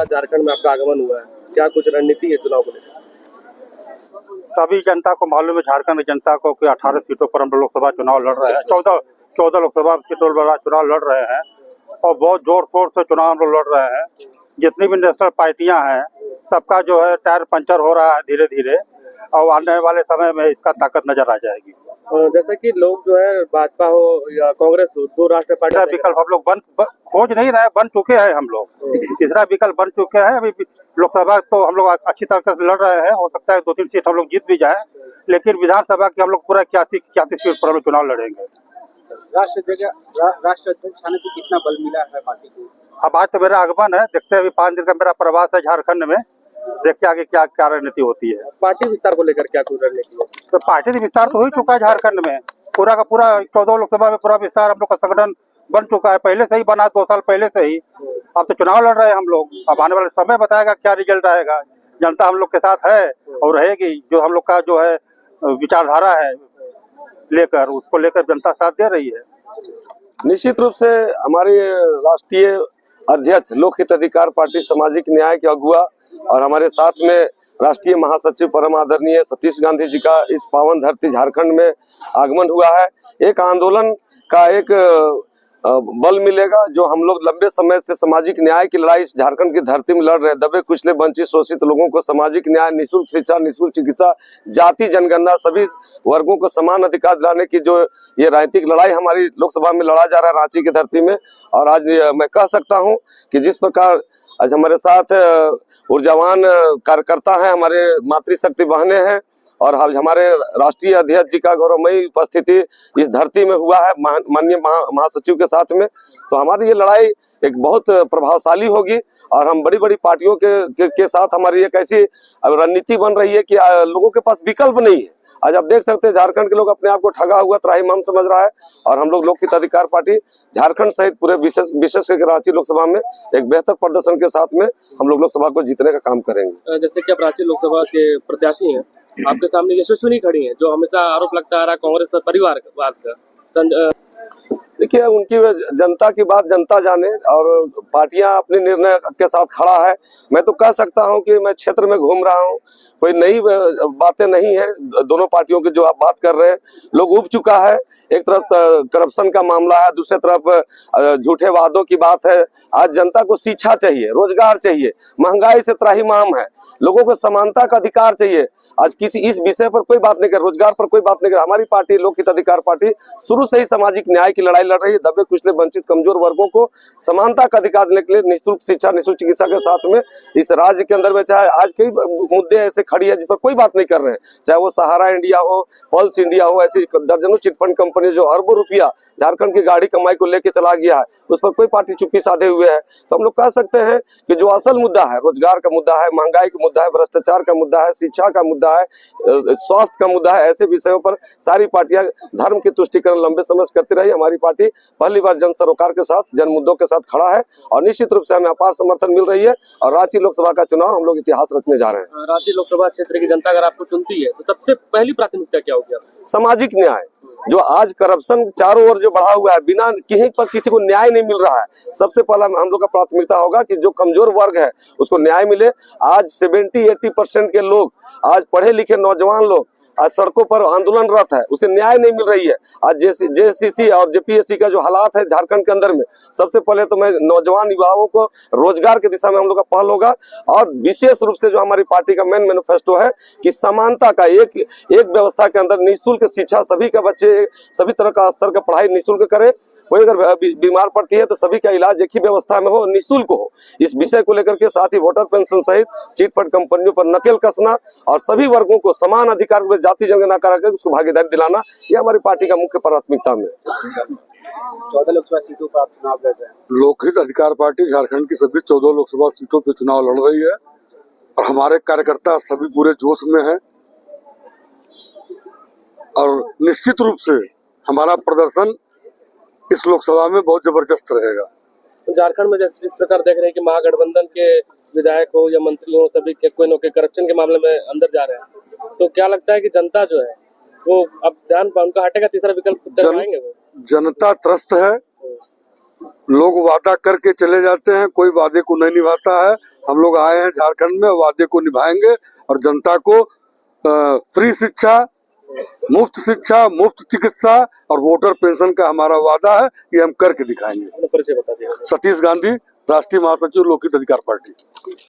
बाद झारखंड में आपका आगमन हुआ है, क्या कुछ रणनीति है चुनाव को लेकर? सभी जनता को मालूम है, झारखंड की जनता को कि 18 सीटों पर हम लोकसभा चुनाव लड़ रहे हैं। 14 लोकसभा सीटों पर चुनाव लड़ रहे हैं और बहुत जोर शोर से चुनाव हम लोग लड़ रहे हैं। जितनी भी नेशनल पार्टियां हैं, सबका जो है टायर पंचर हो रहा है धीरे धीरे, और आने वाले समय में इसका ताकत नजर आ जाएगी। जैसे कि लोग जो है भाजपा हो या कांग्रेस हो, दो राष्ट्रीय तीसरा पार्टी विकल्प हम लोग खोज नहीं रहे, बन चुके हैं हम लोग। तीसरा विकल्प बन चुके हैं। अभी लोकसभा तो हम लोग अच्छी तरह से लड़ रहे हैं, हो सकता है 2-3 सीट हम लोग जीत भी जाए, लेकिन विधानसभा की हम लोग पूरा 81 सीट पर हम लोग चुनाव लड़ेंगे। राष्ट्र अध्यक्ष आने से कितना बल मिला है पार्टी को? अब आज तो मेरा आगमन है, देखते हैं। अभी 5 दिन का मेरा प्रवास है झारखंड में, देखते आगे क्या क्या रणनीति होती है। पार्टी विस्तार को लेकर क्या कोई रणनीति है? तो पार्टी विस्तार तो हो ही चुका है झारखंड में, पूरा का पूरा 14 लोकसभा में पूरा विस्तार हम लोग का संगठन बन चुका है, पहले से ही बना, 2 साल पहले से ही। अब तो चुनाव लड़ रहे हैं हम लोग, अब आने वाले समय बताएगा क्या रिजल्ट आएगा। जनता हम लोग के साथ है और रहेगी। जो हम लोग का जो है विचारधारा है लेकर, उसको लेकर जनता साथ दे रही है। निश्चित रूप से हमारे राष्ट्रीय अध्यक्ष लोक हित अधिकार पार्टी सामाजिक न्याय के अगुआ और हमारे साथ में राष्ट्रीय महासचिव परम आदरणीय सतीश गांधी जी का इस पावन धरती झारखंड में आगमन हुआ है। एक आंदोलन का एक बल मिलेगा, जो हम लोग लंबे समय से सामाजिक न्याय की लड़ाई इस झारखंड की धरती में लड़ रहे हैं। दबे कुचले वंचित शोषित लोगों को सामाजिक न्याय, निःशुल्क शिक्षा, निःशुल्क चिकित्सा, जाति जनगणना, सभी वर्गों को समान अधिकार दिलाने की जो ये राजनीतिक लड़ाई हमारी लोकसभा में लड़ा जा रहा है रांची की धरती में। और आज मैं कह सकता हूँ कि जिस प्रकार आज हमारे साथ ऊर्जावान कार्यकर्ता हैं, हमारे मातृशक्ति बहनें हैं, और हमारे राष्ट्रीय अध्यक्ष जी का गौरवमयी उपस्थिति इस धरती में हुआ है माननीय महासचिव के साथ में, तो हमारी ये लड़ाई एक बहुत प्रभावशाली होगी। और हम बड़ी बड़ी पार्टियों के साथ हमारी एक ऐसी रणनीति बन रही है कि लोगों के पास विकल्प नहीं है। आज आप देख सकते हैं झारखंड के लोग अपने आप को ठगा हुआ त्राहिमाम समझ रहा है, और हम लोग लोक हित अधिकार पार्टी झारखंड सहित पूरे विशेष करके रांची लोकसभा में एक बेहतर प्रदर्शन के साथ में हम लोग लोकसभा को जीतने का काम करेंगे। जैसे कि आप रांची लोकसभा के प्रत्याशी हैं, आपके सामने यशस्विनी खड़ी है, जो हमेशा आरोप लगता आ रहा कांग्रेस पर परिवारवाद का। देखिए, उनकी जनता की बात जनता जाने, और पार्टियां अपने निर्णय के साथ खड़ा है। मैं तो कह सकता हूं कि मैं क्षेत्र में घूम रहा हूं, कोई नई बातें नहीं है। दोनों पार्टियों की जो आप बात कर रहे हैं, लोग उब चुका है। एक तरफ करप्शन का मामला है, दूसरी तरफ झूठे वादों की बात है। आज जनता को शिक्षा चाहिए, रोजगार चाहिए, महंगाई से त्राहिमाम है, लोगों को समानता का अधिकार चाहिए। आज किसी इस विषय पर कोई बात नहीं कर, रोजगार पर कोई बात नहीं कर। हमारी पार्टी लोक हित अधिकार पार्टी शुरू से ही सामाजिक न्याय की लड़ाई लड़ रही है। दबे कुचले वंचित कमजोर वर्गों को समानता का अधिकार देने के लिए निःशुल्क शिक्षा, निःशुल्क चिकित्सा के साथ में इस राज्य के अंदर में चाहे आज कई मुद्दे ऐसे खड़ी है जिस पर कोई बात नहीं कर रहे हैं, चाहे वो सहारा इंडिया हो, पल्स इंडिया हो, ऐसी दर्जनों चिटफंड कंपनी जो अरबों रुपया झारखंड की गाड़ी कमाई को लेकर चला गया है, उस पर कोई पार्टी चुप्पी साधे हुए है। तो हम लोग कह सकते हैं कि जो असल मुद्दा है, रोजगार का मुद्दा है, महंगाई का मुद्दा है, भ्रष्टाचार का मुद्दा है, शिक्षा का मुद्दा है, स्वास्थ्य का मुद्दा है, ऐसे विषयों पर सारी पार्टियां धर्म की तुष्टिकरण लंबे समय से करती रही। हमारी पार्टी पहली बार जन सरोकार के साथ, जन मुद्दों के साथ खड़ा है, और निश्चित रूप से हमें अपार समर्थन मिल रही है। और रांची लोकसभा का चुनाव हम लोग इतिहास रचने जा रहे हैं। रांची लोकसभा क्षेत्र की जनता अगर आपको चुनती है तो सबसे पहली प्राथमिकता क्या होगी? सामाजिक न्याय। जो आज करप्शन चारों ओर जो बढ़ा हुआ है, बिना कहीं पर किसी को न्याय नहीं मिल रहा है, सबसे पहला हम लोग का प्राथमिकता होगा कि जो कमजोर वर्ग है उसको न्याय मिले। आज 70-80% के लोग, आज पढ़े लिखे नौजवान लोग आज सड़कों पर आंदोलनरत है, उसे न्याय नहीं मिल रही है। आज जेसीसी और जेपीएससी का जो हालात है झारखंड के अंदर में, सबसे पहले तो मैं नौजवान युवाओं को रोजगार की दिशा में हम लोग का पहल होगा। और विशेष रूप से जो हमारी पार्टी का मेन मैनिफेस्टो है कि समानता का एक व्यवस्था के अंदर निःशुल्क शिक्षा, सभी का बच्चे सभी तरह का स्तर का पढ़ाई निःशुल्क करे। कोई अगर बीमार पड़ती है तो सभी का इलाज एक ही व्यवस्था में हो, निःशुल्क हो। इस विषय को लेकर के साथ ही वोटर पेंशन सहित चिटफंड कंपनियों पर नकेल कसना और सभी वर्गों को समान अधिकार में जाति जनगणना कराकर उसको भागीदारी दिलाना, ये हमारी पार्टी का मुख्य प्राथमिकता में। 14 लोकसभा सीटों पर आप चुनाव लड़ रहे हैं। लोक हित अधिकार पार्टी झारखंड की सभी 14 लोकसभा सीटों पर चुनाव लड़ रही है, और हमारे कार्यकर्ता सभी पूरे जोश में हैं, और निश्चित रूप से हमारा प्रदर्शन इस लोकसभा में बहुत जबरदस्त रहेगा। तो झारखंड में जिस प्रकार देख रहे हैं कि महागठबंधन के विधायक हो या मंत्री हो, सभी के कोई न कोई करप्शन के मामले में अंदर जा रहे हैं, तो क्या लगता है कि जनता जो है वो अब ध्यान उनका हटेगा, तीसरा विकल्प आएंगे? वो जनता त्रस्त है, लोग वादा करके चले जाते हैं, कोई वादे को नहीं निभाता है। हम लोग आए हैं झारखंड में, वादे को निभाएंगे और जनता को फ्री शिक्षा, मुफ्त चिकित्सा और वोटर पेंशन का हमारा वादा है, ये हम करके दिखाएंगे। अपना परिचय बता दिया। सतीश गांधी, राष्ट्रीय महासचिव लोकहित अधिकार पार्टी।